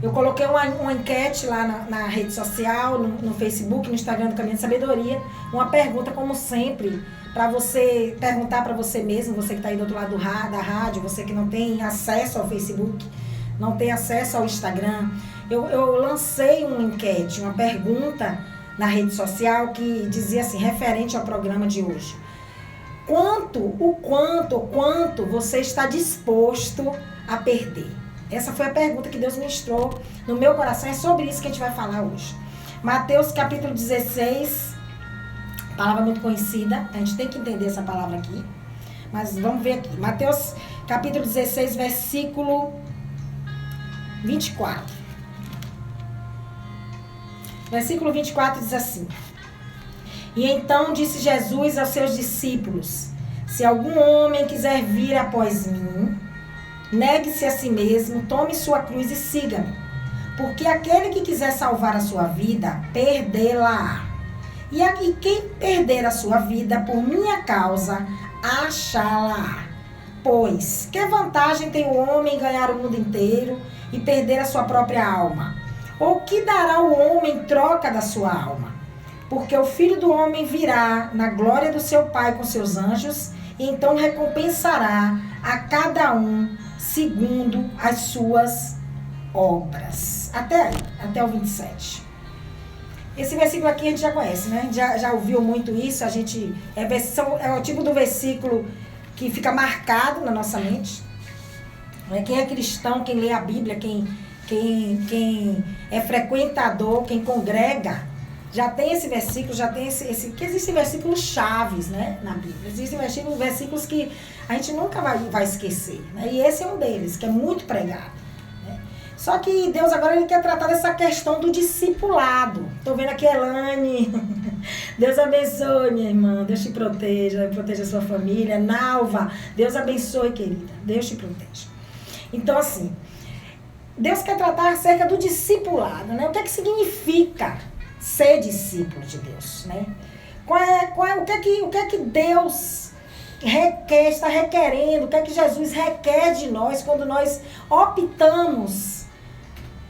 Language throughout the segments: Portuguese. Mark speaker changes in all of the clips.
Speaker 1: Eu coloquei uma enquete lá na rede social, no Facebook, no Instagram do Caminho de Sabedoria. Uma pergunta, como sempre, para você perguntar para você mesmo, você que está aí do outro lado da rádio, você que não tem acesso ao Facebook, não tem acesso ao Instagram. Eu lancei uma enquete, uma pergunta na rede social que dizia assim, referente ao programa de hoje. O quanto você está disposto a perder? Essa foi a pergunta que Deus ministrou no meu coração. É sobre isso que a gente vai falar hoje. Mateus capítulo 16, palavra muito conhecida. A gente tem que entender essa palavra aqui. Mas vamos ver aqui. Mateus capítulo 16, versículo 24. Versículo 24 diz assim. E então disse Jesus aos seus discípulos: se algum homem quiser vir após mim, negue-se a si mesmo, tome sua cruz e siga-me. Porque aquele que quiser salvar a sua vida, perdê-la. E quem perder a sua vida por minha causa, achá-la. Pois, que vantagem tem o homem em ganhar o mundo inteiro e perder a sua própria alma? Ou que dará o homem em troca da sua alma? Porque o Filho do Homem virá na glória do seu Pai com seus anjos, e então recompensará a cada um segundo as suas obras. Até aí, até o 27. Esse versículo aqui a gente já conhece, né? A gente já ouviu muito isso. É o tipo do versículo que fica marcado na nossa mente. Quem é cristão, quem lê a Bíblia, quem é frequentador, quem congrega, já tem esse versículo, que existem versículos chaves, né, na Bíblia. Existem versículos que a gente nunca vai esquecer, né? E esse é um deles, que é muito pregado, né? Só que Deus agora ele quer tratar dessa questão do discipulado. Estou vendo aqui a Elane. Deus abençoe, minha irmã. Deus te proteja a sua família. Nalva, Deus abençoe, querida. Deus te proteja. Então, assim, Deus quer tratar acerca do discipulado, né? O que é que significa ser discípulo de Deus, né? O que é que Deus está requerendo? O que é que Jesus requer de nós quando nós optamos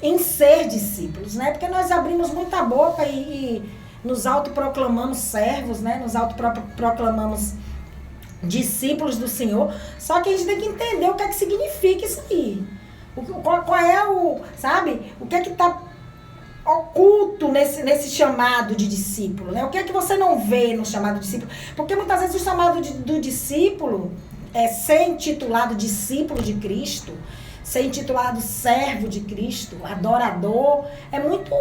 Speaker 1: em ser discípulos, né? Porque nós abrimos muita boca e nos autoproclamamos servos, né? Nos autoproclamamos discípulos do Senhor. Só que a gente tem que entender o que é que significa isso aí. Qual é sabe? O que é que está oculto nesse chamado de discípulo, né? O que é que você não vê no chamado de discípulo? Porque muitas vezes o chamado do discípulo é ser intitulado discípulo de Cristo, ser intitulado servo de Cristo, adorador, é muita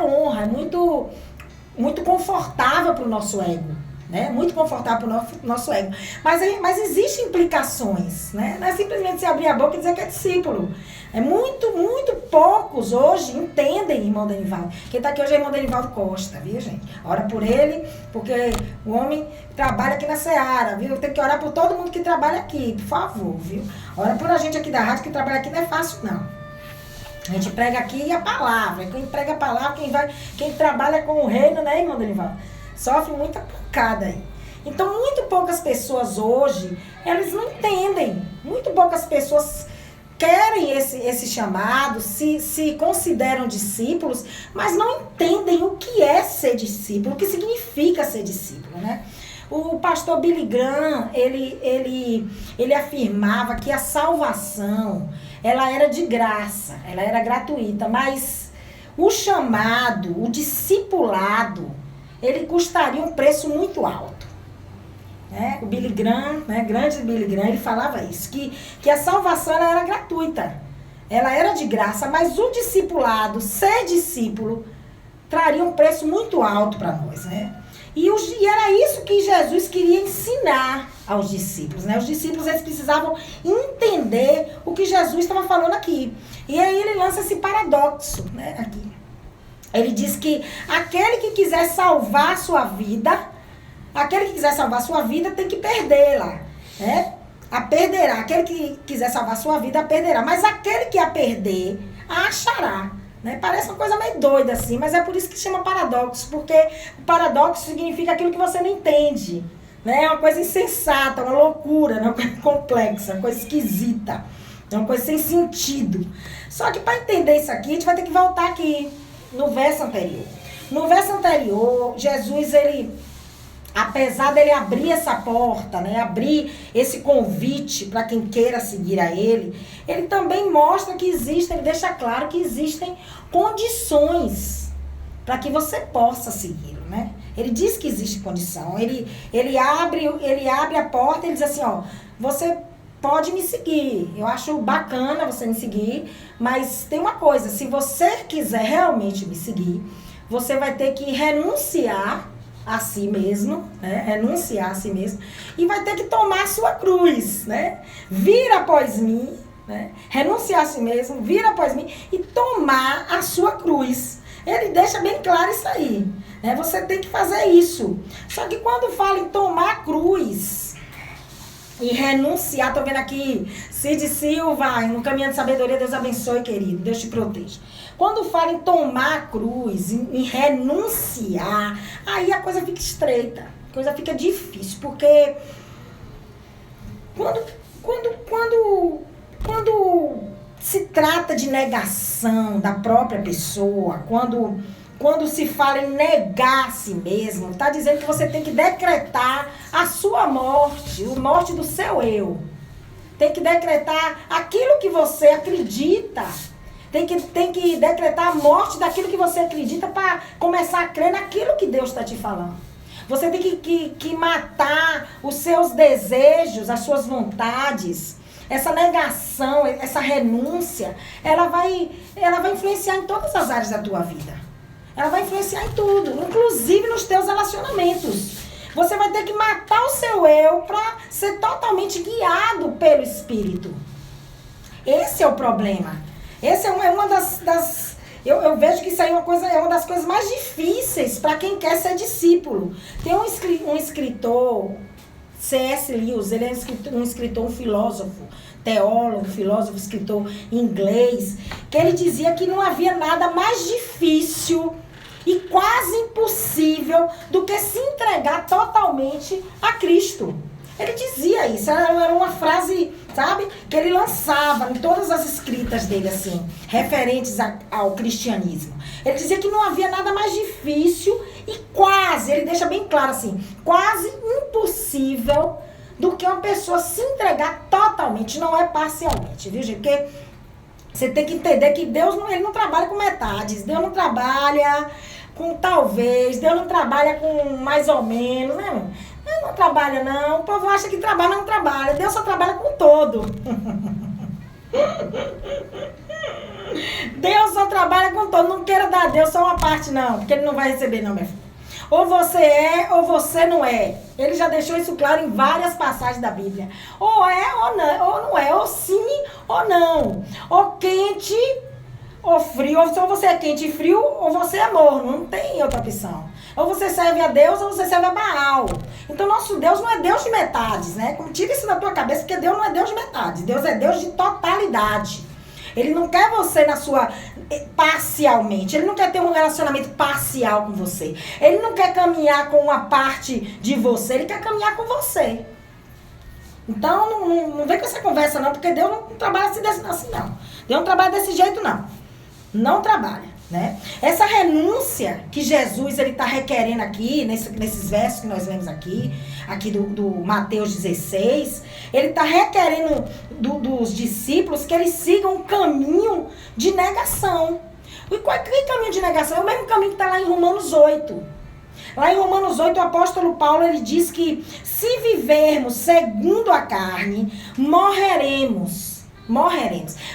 Speaker 1: honra, é muito confortável para o nosso ego, né? Muito confortável para o nosso ego. Mas existem implicações, né? Não é simplesmente você abrir a boca e dizer que é discípulo. Muito poucos hoje entendem irmão Denivaldo. Quem está aqui hoje é irmão Denivaldo Costa, viu, gente? Ora por ele, porque o homem trabalha aqui na Seara, viu? Tem que orar por todo mundo que trabalha aqui, por favor, viu? Ora por a gente aqui da rádio que trabalha aqui não é fácil, não. A gente prega aqui a palavra. Quem prega a palavra, quem trabalha com o reino, né, irmão Denivaldo? Sofre muita pancada aí. Então, muito poucas pessoas hoje, elas não entendem. Muito poucas pessoas querem esse chamado, se consideram discípulos, mas não entendem o que é ser discípulo, o que significa ser discípulo, né? O pastor Billy Graham, ele afirmava que a salvação, ela era de graça, ela era gratuita, mas o chamado, o discipulado, ele custaria um preço muito alto. O Billy Graham, né, grande Billy Graham, ele falava isso, que a salvação ela era gratuita, ela era de graça, mas o discipulado, ser discípulo, traria um preço muito alto para nós, né? E era isso que Jesus queria ensinar aos discípulos, né? Os discípulos eles precisavam entender o que Jesus estava falando aqui. E aí ele lança esse paradoxo, né, aqui. Ele diz que aquele que quiser salvar a sua vida, tem que perdê-la, né? A perderá. Aquele que quiser salvar a sua vida, a perderá. Mas aquele que a perder, a achará. Né? Parece uma coisa meio doida assim, mas é por isso que chama paradoxo, porque o paradoxo significa aquilo que você não entende. Né? É uma coisa insensata, uma loucura, uma coisa complexa, uma coisa esquisita. É uma coisa sem sentido. Só que para entender isso aqui, a gente vai ter que voltar aqui no verso anterior. No verso anterior, Jesus, apesar dele abrir essa porta, né, abrir esse convite para quem queira seguir a ele também mostra que ele deixa claro que existem condições para que você possa segui-lo, né? Ele diz que existe condição. Ele abre a porta e diz assim, ó, você pode me seguir. Eu acho bacana você me seguir, mas tem uma coisa, se você quiser realmente me seguir, você vai ter que renunciar a si mesmo, né? Renunciar a si mesmo, e vai ter que tomar a sua cruz, né? Vir após mim, né? Renunciar a si mesmo, vir após mim e tomar a sua cruz. Ele deixa bem claro isso aí, né? Você tem que fazer isso. Só que quando fala em tomar a cruz e renunciar, tô vendo aqui, Cid Silva, no Caminho de Sabedoria, Deus abençoe, querido, Deus te proteja. Quando fala em tomar a cruz, em renunciar, aí a coisa fica estreita, a coisa fica difícil, porque quando se trata de negação da própria pessoa, quando se fala em negar a si mesmo, está dizendo que você tem que decretar a sua morte, a morte do seu eu. Tem que decretar aquilo que você acredita. Tem que decretar a morte daquilo que você acredita para começar a crer naquilo que Deus está te falando. Você tem que matar os seus desejos, as suas vontades. Essa negação, essa renúncia, ela vai influenciar em todas as áreas da tua vida. Ela vai influenciar em tudo, inclusive nos teus relacionamentos. Você vai ter que matar o seu eu para ser totalmente guiado pelo Espírito. Esse é o problema. Esse é uma das eu vejo que isso aí é uma das coisas mais difíceis para quem quer ser discípulo. Tem um escritor, C.S. Lewis, ele é um escritor, um filósofo, teólogo, filósofo, escritor inglês, que ele dizia que não havia nada mais difícil e quase impossível do que se entregar totalmente a Cristo. Ele dizia isso, era uma frase, sabe, que ele lançava em todas as escritas dele, assim, referentes ao cristianismo. Ele dizia que não havia nada mais difícil e quase, ele deixa bem claro assim, quase impossível do que uma pessoa se entregar totalmente, não é parcialmente, viu, gente? Porque você tem que entender que Deus ele não trabalha com metades, Deus não trabalha com talvez, Deus não trabalha com mais ou menos, né? Deus não trabalha não, o povo acha que trabalha, mas não trabalha, Deus só trabalha com todo. Deus só trabalha com todo, não queira dar a Deus só uma parte não, porque ele não vai receber não, minha filha. Ou você é, ou você não é. Ele já deixou isso claro em várias passagens da Bíblia. Ou é, ou não é. Ou sim, ou não. Ou quente, ou frio. Ou você é quente e frio, ou você é morno. Não tem outra opção. Ou você serve a Deus, ou você serve a Baal. Então, nosso Deus não é Deus de metades, né? Tira isso da tua cabeça, porque Deus não é Deus de metades. Deus é Deus de totalidade. Ele não quer você na sua... parcialmente. Ele não quer ter um relacionamento parcial com você. Ele não quer caminhar com uma parte de você. Ele quer caminhar com você. Então, não vem com essa conversa não, porque Deus não trabalha assim não. Deus não trabalha desse jeito não. Não trabalha, né? Essa renúncia que Jesus ele está requerendo aqui, nesses versos que nós lemos aqui do Mateus 16, ele está requerendo dos discípulos que eles sigam um caminho de negação. E qual é o caminho de negação? É o mesmo caminho que está lá em Romanos 8. Lá em Romanos 8, o apóstolo Paulo ele diz que se vivermos segundo a carne, morreremos.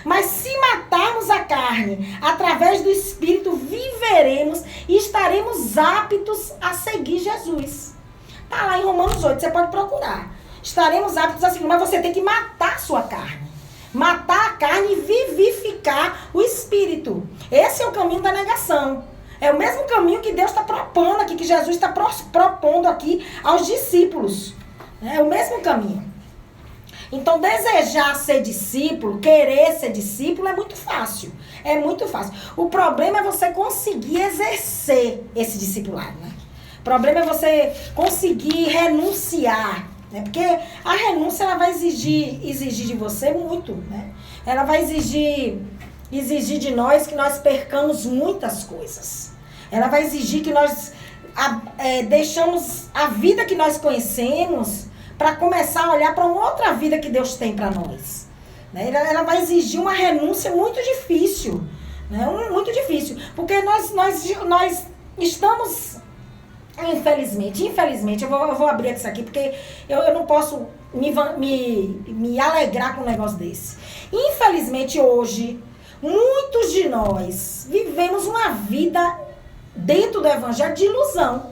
Speaker 1: Mas se matarmos a carne, através do Espírito, viveremos e estaremos aptos a seguir Jesus. Está lá em Romanos 8, você pode procurar. Estaremos aptos a seguir, mas você tem que matar a sua carne. Matar a carne e vivificar o Espírito. Esse é o caminho da negação. É o mesmo caminho que Deus está propondo aqui, que Jesus está propondo aqui aos discípulos. É o mesmo caminho. Então, desejar ser discípulo, querer ser discípulo é muito fácil. É muito fácil. O problema é você conseguir exercer esse discipulado, né? O problema é você conseguir renunciar né? Porque a renúncia, ela vai exigir de você muito, né? Ela vai exigir de nós que nós percamos muitas coisas. Ela vai exigir que nós deixamos a vida que nós conhecemos para começar a olhar para uma outra vida que Deus tem para nós. Né? Ela vai exigir uma renúncia muito difícil. Né? Muito difícil. Porque nós estamos, infelizmente, eu vou abrir isso aqui, porque eu não posso me alegrar com um negócio desse. Infelizmente, hoje, muitos de nós vivemos uma vida dentro do evangelho de ilusão.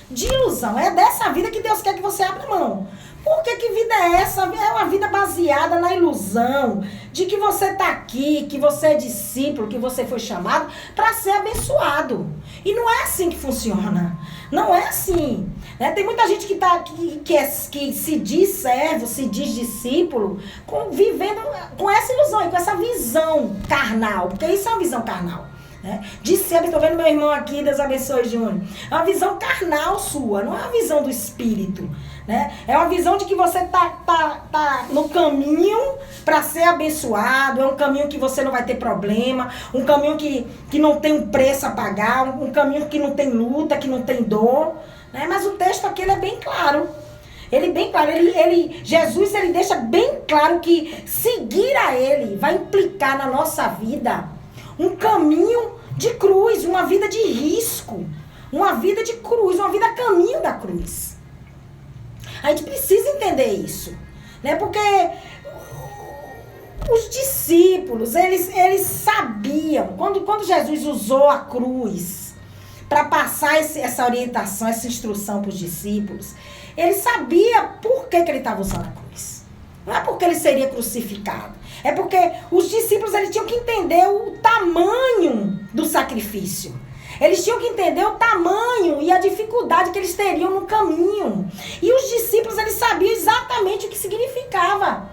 Speaker 1: De ilusão. É dessa vida que Deus quer que você abra mão. Por que vida é essa? É uma vida baseada na ilusão de que você está aqui, que você é discípulo, que você foi chamado para ser abençoado. E não é assim que funciona. Não é assim. Né? Tem muita gente que se diz servo, se diz discípulo, vivendo com essa ilusão e com essa visão carnal. Porque isso é uma visão carnal. Né? Discípulo, estou vendo meu irmão aqui, Deus abençoe, Júnior. É uma visão carnal sua, não é uma visão do espírito. Né? É uma visão de que você tá no caminho para ser abençoado, é um caminho que você não vai ter problema, um caminho que não tem um preço a pagar, um caminho que não tem luta, que não tem dor. Né? Mas o texto aqui ele é bem claro. Jesus ele deixa bem claro que seguir a ele vai implicar na nossa vida um caminho de cruz, uma vida de risco, uma vida de cruz, uma vida a caminho da cruz. A gente precisa entender isso, né? Porque os discípulos, eles sabiam, quando Jesus usou a cruz para passar essa orientação, essa instrução para os discípulos, ele sabia por que ele estava usando a cruz. Não é porque ele seria crucificado. É porque os discípulos eles tinham que entender o tamanho do sacrifício. Eles tinham que entender o tamanho e a dificuldade que eles teriam no caminho. E os discípulos eles sabiam exatamente o que significava.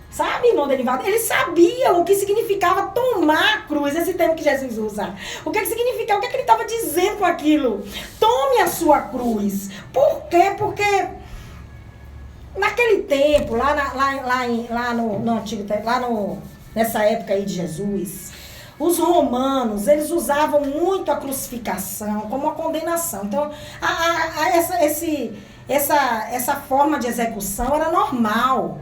Speaker 1: Sabe, irmão Derivado? Eles sabiam o que significava tomar a cruz, esse termo que Jesus usa. O que significava, o que ele estava dizendo com aquilo? Tome a sua cruz. Por quê? Porque naquele tempo, nessa época aí de Jesus, os romanos, eles usavam muito a crucificação como uma condenação. Então, essa forma de execução era normal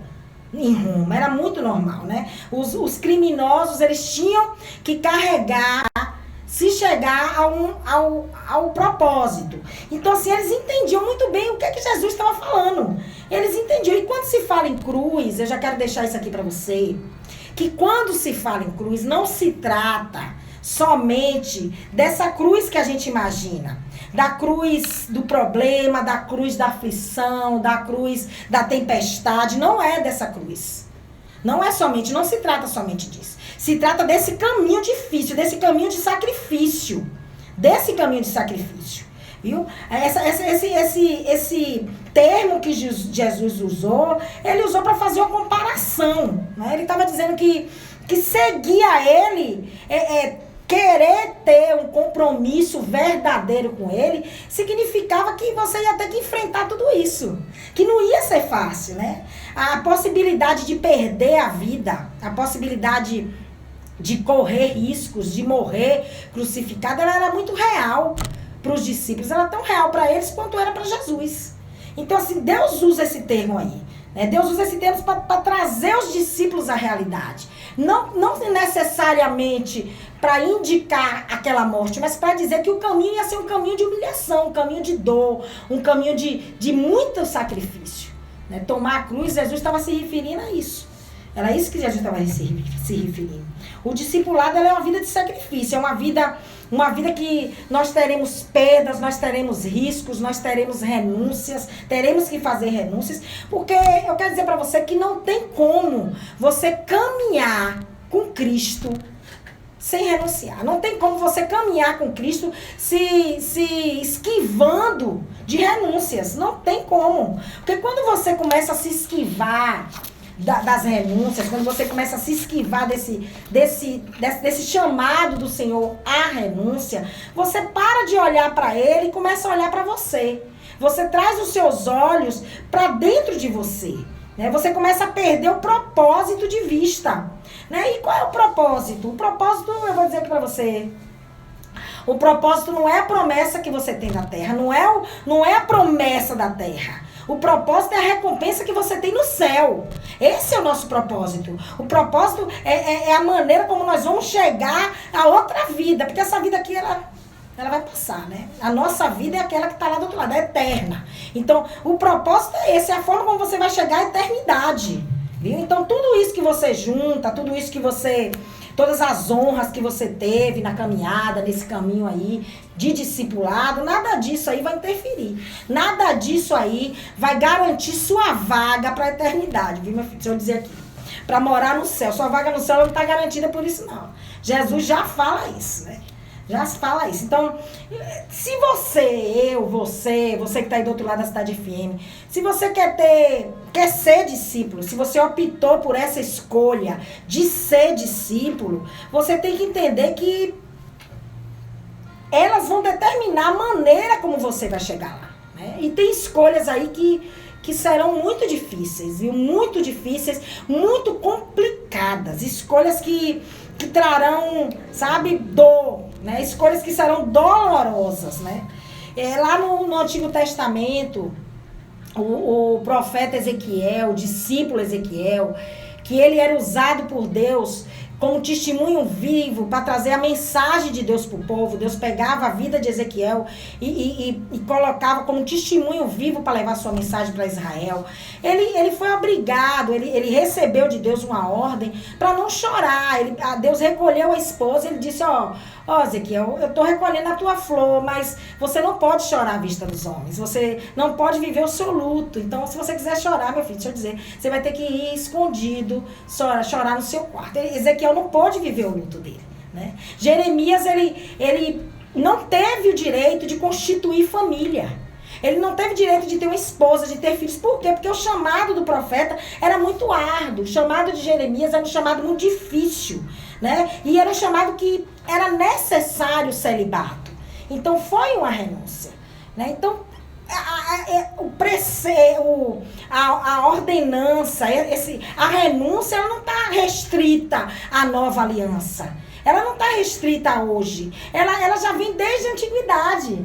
Speaker 1: em Roma, era muito normal, né? Os criminosos, eles tinham que carregar, se chegar ao propósito. Então, assim, eles entendiam muito bem o que Jesus estava falando. Eles entendiam. E quando se fala em cruz, eu já quero deixar isso aqui para você, que quando se fala em cruz, não se trata somente dessa cruz que a gente imagina. Da cruz do problema, da cruz da aflição, da cruz da tempestade. Não é dessa cruz. Não se trata somente disso. Se trata desse caminho difícil, desse caminho de sacrifício. Viu? Esse termo que Jesus usou, ele usou para fazer uma comparação. Né? Ele estava dizendo que seguir a ele, querer ter um compromisso verdadeiro com ele, significava que você ia ter que enfrentar tudo isso. Que não ia ser fácil, né? A possibilidade de perder a vida, a possibilidade de correr riscos, de morrer crucificado, ela era muito real para os discípulos. Ela era tão real para eles quanto era para Jesus. Então, assim, Deus usa esse termo aí. Né? Deus usa esse termo para trazer os discípulos à realidade. Não necessariamente para indicar aquela morte, mas para dizer que o caminho ia ser um caminho de humilhação, um caminho de dor, um caminho de muito sacrifício. Né? Tomar a cruz, Jesus estava se referindo a isso. Era isso que Jesus estava se referindo. O discipulado é uma vida de sacrifício, é uma vida que nós teremos perdas, nós teremos riscos, nós teremos renúncias, teremos que fazer renúncias, porque eu quero dizer para você que não tem como você caminhar com Cristo sem renunciar. Não tem como você caminhar com Cristo se esquivando de renúncias. Não tem como. Porque quando você começa a se esquivar das renúncias, quando você começa a se esquivar desse chamado do Senhor à renúncia, você para de olhar para ele e começa a olhar para você. você traz os seus olhos para dentro de você. Né? Você começa a perder o propósito de vista. Né? E qual é o propósito? O propósito, eu vou dizer aqui para você, o propósito não é a promessa que você tem na terra, não é a promessa da terra. O propósito é a recompensa que você tem no céu. Esse é o nosso propósito. O propósito é a maneira como nós vamos chegar a outra vida. Porque essa vida aqui, ela vai passar, né? A nossa vida é aquela que está lá do outro lado, é eterna. Então, o propósito é esse, é a forma como você vai chegar à eternidade. Viu? Então, tudo isso que você junta, tudo isso que você... Todas as honras que você teve na caminhada, nesse caminho aí de discipulado, nada disso aí vai interferir. Nada disso aí vai garantir sua vaga para a eternidade, viu, meu filho? Deixa eu dizer aqui. Para morar no céu. Sua vaga no céu não está garantida por isso, não. Jesus já fala isso, né? Já se fala isso. Então, se você que está aí do outro lado da Cidade FM, se você quer ser discípulo, se você optou por essa escolha de ser discípulo, você tem que entender que elas vão determinar a maneira como você vai chegar lá. Né? E tem escolhas aí que serão muito difíceis, viu? Muito difíceis, muito complicadas. Escolhas que trarão, sabe, dor, né? Escolhas que serão dolorosas, né? Lá no Antigo Testamento, o profeta Ezequiel, o discípulo Ezequiel, que ele era usado por Deus como testemunho vivo para trazer a mensagem de Deus para o povo. Deus pegava a vida de Ezequiel e colocava como testemunho vivo para levar sua mensagem para Israel. Ele foi obrigado, ele recebeu de Deus uma ordem para não chorar. Deus recolheu a esposa, ele disse, ó Ezequiel, eu estou recolhendo a tua flor, mas você não pode chorar à vista dos homens, você não pode viver o seu luto. Então, se você quiser chorar, meu filho, deixa eu dizer, você vai ter que ir escondido, chorar no seu quarto. Ezequiel não pôde viver o luto dele, né? Jeremias, ele não teve o direito de constituir família. Ele não teve direito de ter uma esposa, de ter filhos. Por quê? Porque o chamado do profeta era muito árduo. O chamado de Jeremias era um chamado muito difícil, né? E era um chamado que era necessário celibato. Então, foi uma renúncia, né? Então, a ordenança, a renúncia, ela não está restrita à nova aliança. Ela não está restrita a hoje. Ela já vem desde a antiguidade.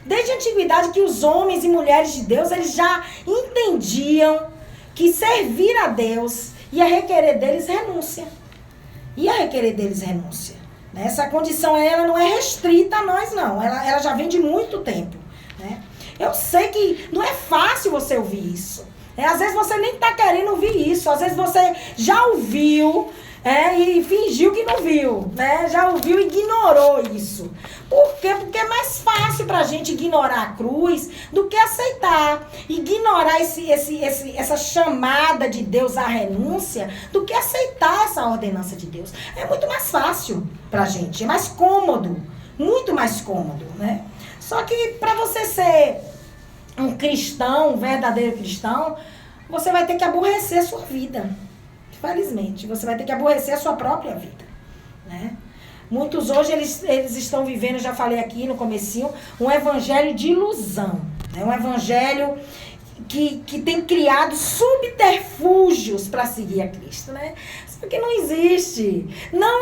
Speaker 1: Desde a antiguidade que os homens e mulheres de Deus, eles já entendiam que servir a Deus ia requerer deles renúncia. Essa condição, ela não é restrita a nós, não. Ela já vem de muito tempo, né? Eu sei que não é fácil você ouvir isso. Às vezes você nem está querendo ouvir isso. Às vezes você já ouviu e fingiu que não viu, né? Já ouviu e ignorou isso. Por quê? Porque é mais fácil pra gente ignorar a cruz do que aceitar. Ignorar essa chamada de Deus à renúncia do que aceitar essa ordenança de Deus. É muito mais fácil pra gente, é mais cômodo, muito mais cômodo, né? Só que para você ser um cristão, um verdadeiro cristão, você vai ter que aborrecer a sua vida. Infelizmente, você vai ter que aborrecer a sua própria vida, né? Muitos hoje, eles estão vivendo, já falei aqui no comecinho, um evangelho de ilusão, né? Um evangelho que tem criado subterfúgios para seguir a Cristo, né? Porque não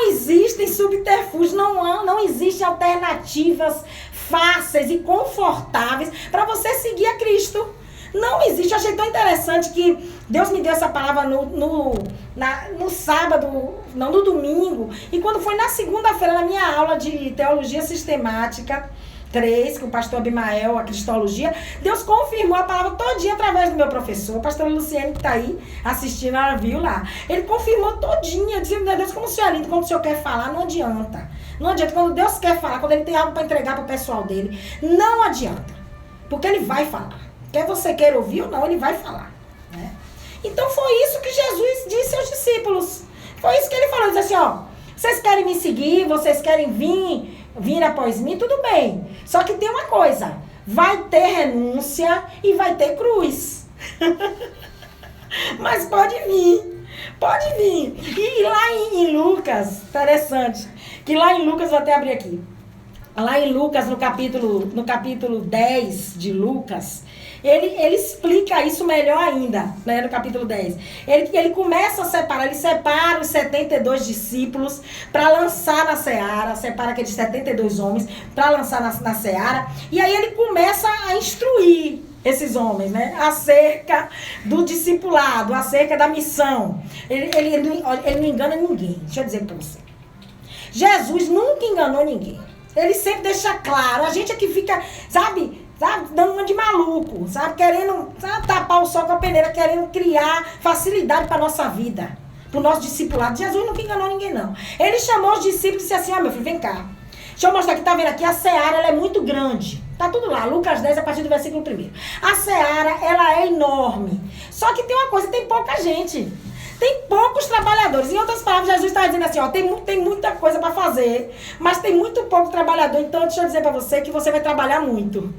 Speaker 1: existem subterfúgios, não existem alternativas fáceis e confortáveis para você seguir a Cristo. Não existe. Eu achei tão interessante que Deus me deu essa palavra no sábado, não, no domingo. E quando foi na segunda-feira, na minha aula de Teologia Sistemática 3, com o pastor Abimael, a Cristologia, Deus confirmou a palavra todinha através do meu professor, o pastor Luciano, que está aí assistindo, ela viu lá. Ele confirmou todinha. Eu disse, meu Deus, como o senhor é lindo, quando o senhor quer falar, não adianta. Não adianta. Quando Deus quer falar, quando ele tem algo para entregar para o pessoal dele, não adianta. Porque ele vai falar. Quer você queira ouvir ou não, ele vai falar, né? Então foi isso que Jesus disse aos discípulos. Foi isso que ele falou. Ele disse assim, ó, vocês querem me seguir, vocês querem vir após mim, tudo bem. Só que tem uma coisa, vai ter renúncia e vai ter cruz. Mas pode vir. E lá em Lucas, interessante, que lá em Lucas, vou até abrir aqui. Lá em Lucas, no capítulo 10 de Lucas, ele explica isso melhor ainda, né, no capítulo 10. Ele começa a separar, ele separa os 72 discípulos para lançar na seara, separa aqueles 72 homens para lançar na seara, e aí ele começa a instruir esses homens, né, acerca do discipulado, acerca da missão. Ele não engana ninguém. Deixa eu dizer para você. Jesus nunca enganou ninguém. Ele sempre deixa claro. A gente é que fica, sabe, dando uma de maluco, sabe, querendo tapar o sol com a peneira, querendo criar facilidade para nossa vida, para o nosso discipulado. Jesus nunca enganou ninguém, não. Ele chamou os discípulos e disse assim: ó, meu filho, vem cá. Deixa eu mostrar aqui, tá vendo aqui? A seara, ela é muito grande. Tá tudo lá, Lucas 10, a partir do versículo 1. A seara, ela é enorme. Só que tem uma coisa, tem pouca gente. Tem poucos trabalhadores. Em outras palavras, Jesus está dizendo assim, ó, tem muita coisa para fazer, mas tem muito pouco trabalhador. Então, deixa eu dizer para você que você vai trabalhar muito.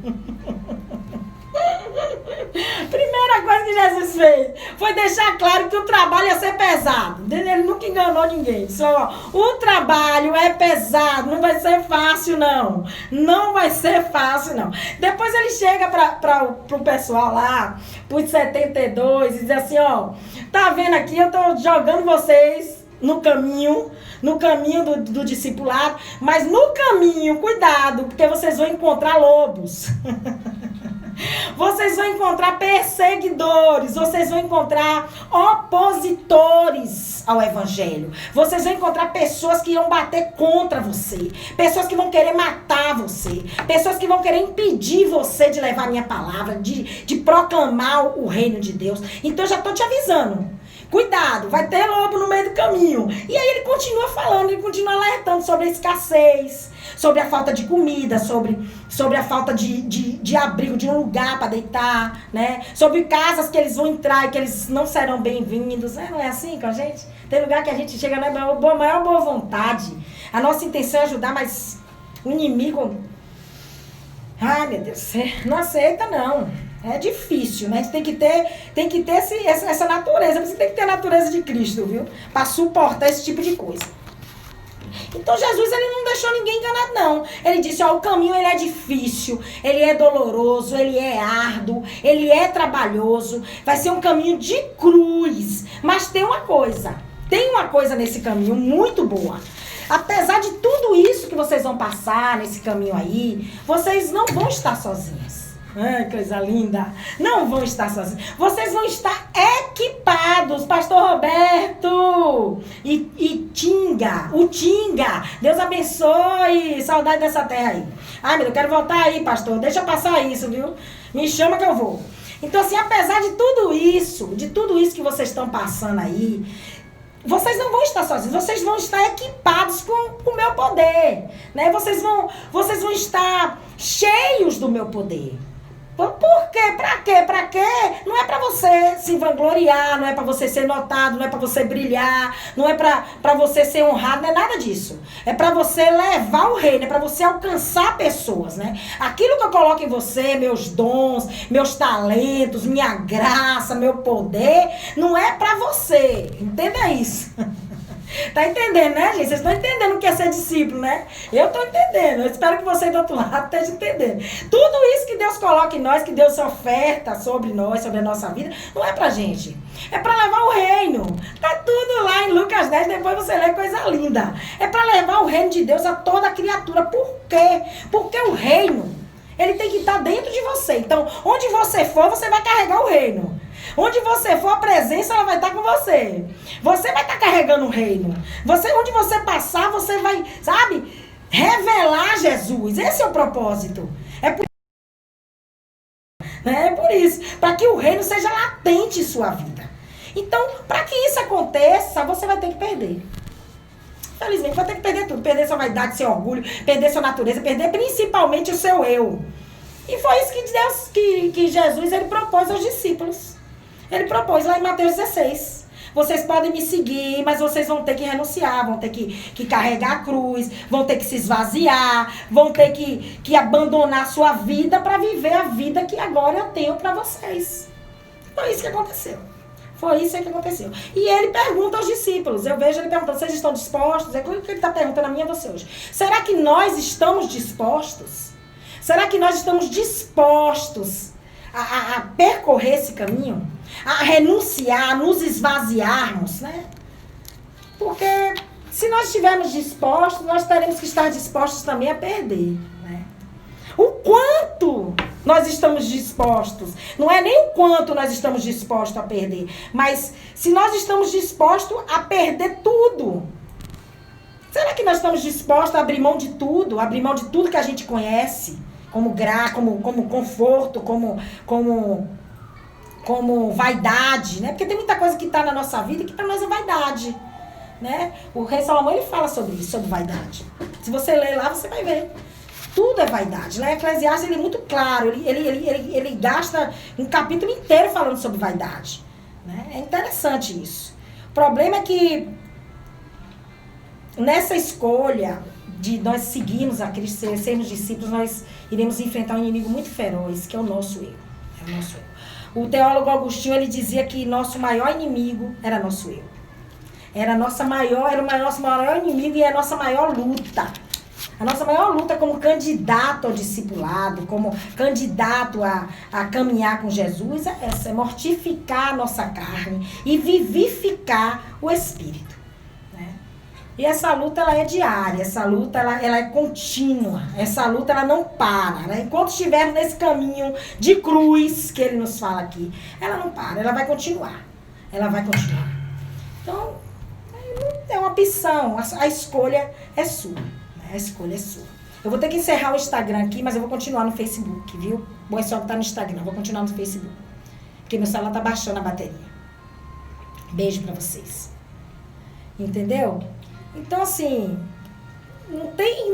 Speaker 1: Primeira coisa que Jesus fez foi deixar claro que o trabalho ia ser pesado. Ele nunca enganou ninguém. Só o trabalho é pesado, não vai ser fácil, não. Não vai ser fácil, não. Depois ele chega para o pessoal lá, pros 72, e diz assim, ó, tá vendo aqui, eu tô jogando vocês no caminho do discipulado, mas no caminho, cuidado, porque vocês vão encontrar lobos. Vocês vão encontrar perseguidores, vocês vão encontrar opositores ao evangelho. Vocês vão encontrar pessoas que irão bater contra você, pessoas que vão querer matar você, pessoas que vão querer impedir você de levar a minha palavra, de proclamar o reino de Deus. Então eu já estou te avisando. Cuidado, vai ter lobo no meio do caminho. E aí ele continua falando, ele continua alertando sobre a escassez, sobre a falta de comida, sobre a falta de abrigo, de um lugar para deitar, né? Sobre casas que eles vão entrar e que eles não serão bem-vindos. Não é assim com a gente? Tem lugar que a gente chega na maior boa vontade. A nossa intenção é ajudar, mas o inimigo... Ai, meu Deus, não aceita, não. É difícil, né? A gente tem que ter essa natureza. Você tem que ter a natureza de Cristo, viu? Para suportar esse tipo de coisa. Então Jesus, ele não deixou ninguém enganado, não. Ele disse, ó, o caminho ele é difícil, ele é doloroso, ele é árduo, ele é trabalhoso. Vai ser um caminho de cruz. Mas tem uma coisa nesse caminho muito boa. Apesar de tudo isso que vocês vão passar nesse caminho aí, vocês não vão estar sozinhos. Ai, coisa linda. Não vão estar sozinhos. Vocês vão estar equipados, Pastor Roberto e Tinga. O Tinga. Deus abençoe. Saudade dessa terra aí. Ai, meu Deus, eu quero voltar aí, pastor. Deixa eu passar isso, viu? Me chama que eu vou. Então, assim, apesar de tudo isso que vocês estão passando aí, vocês não vão estar sozinhos, vocês vão estar equipados com o meu poder, né? Vocês vão estar cheios do meu poder. Por quê? Pra quê? Pra quê? Não é pra você se vangloriar, não é pra você ser notado, não é pra você brilhar, não é pra você ser honrado, não é nada disso. É pra você levar o reino, é pra você alcançar pessoas, né? Aquilo que eu coloco em você, meus dons, meus talentos, minha graça, meu poder, não é pra você. Entenda isso. Tá entendendo, né, gente? Vocês estão entendendo o que é ser discípulo, né? Eu tô entendendo. Eu espero que você do outro lado esteja entendendo. Tudo isso que Deus coloca em nós, que Deus oferta sobre nós, sobre a nossa vida, não é pra gente. É pra levar o reino. Tá tudo lá em Lucas 10, depois você lê coisa linda. É pra levar o reino de Deus a toda criatura. Por quê? Porque o reino, ele tem que estar dentro de você. Então, onde você for, você vai carregar o reino. Onde você for, a presença ela vai estar com você. Você vai estar carregando o reino. Onde você passar, você vai, sabe, revelar Jesus. Esse é o propósito. É por isso. Para que o reino seja latente em sua vida. Então, para que isso aconteça, você vai ter que perder. Infelizmente, vai ter que perder tudo. Perder sua vaidade, seu orgulho, perder sua natureza, perder principalmente o seu eu. E foi isso que Jesus ele propôs aos discípulos. Ele propôs lá em Mateus 16. Vocês podem me seguir, mas vocês vão ter que renunciar, vão ter que carregar a cruz, vão ter que se esvaziar, vão ter que abandonar a sua vida para viver a vida que agora eu tenho para vocês. Foi isso que aconteceu. Foi isso que aconteceu. E ele pergunta aos discípulos, eu vejo ele perguntando, vocês estão dispostos? É o que ele está perguntando a mim e a você hoje. Será que nós estamos dispostos? Será que nós estamos dispostos a percorrer esse caminho, a renunciar, a nos esvaziarmos, né? Porque se nós estivermos dispostos, nós teremos que estar dispostos também a perder, né? O quanto nós estamos dispostos, não é nem o quanto nós estamos dispostos a perder, mas se nós estamos dispostos a perder tudo. Será que nós estamos dispostos a abrir mão de tudo que a gente conhece, como conforto, como vaidade, né? Porque tem muita coisa que está na nossa vida que para nós é vaidade, né? O rei Salomão, ele fala sobre isso, sobre vaidade. Se você ler lá, você vai ver. Tudo é vaidade, né? Eclesiastes, ele é muito claro, ele gasta um capítulo inteiro falando sobre vaidade, né? É interessante isso. O problema é que nessa escolha de nós seguirmos a Cristo, sermos discípulos, nós iremos enfrentar um inimigo muito feroz, que é o nosso eu. É o nosso eu. O teólogo Agostinho, ele dizia que nosso maior inimigo era nosso eu. Era o nosso maior inimigo e é a nossa maior luta. A nossa maior luta como candidato ao discipulado, como candidato a caminhar com Jesus, é essa, é mortificar a nossa carne e vivificar o Espírito. E essa luta, ela é diária, essa luta, ela é contínua, essa luta, ela não para, né? Enquanto estivermos nesse caminho de cruz, que ele nos fala aqui, ela não para, ela vai continuar, Então, é uma opção, a escolha é sua, né? A escolha é sua. Eu vou ter que encerrar o Instagram aqui, mas eu vou continuar no Facebook, viu? Bom, é só que tá no Instagram, eu vou continuar no Facebook, porque meu celular tá baixando a bateria. Beijo pra vocês. Entendeu? Então, assim, não tem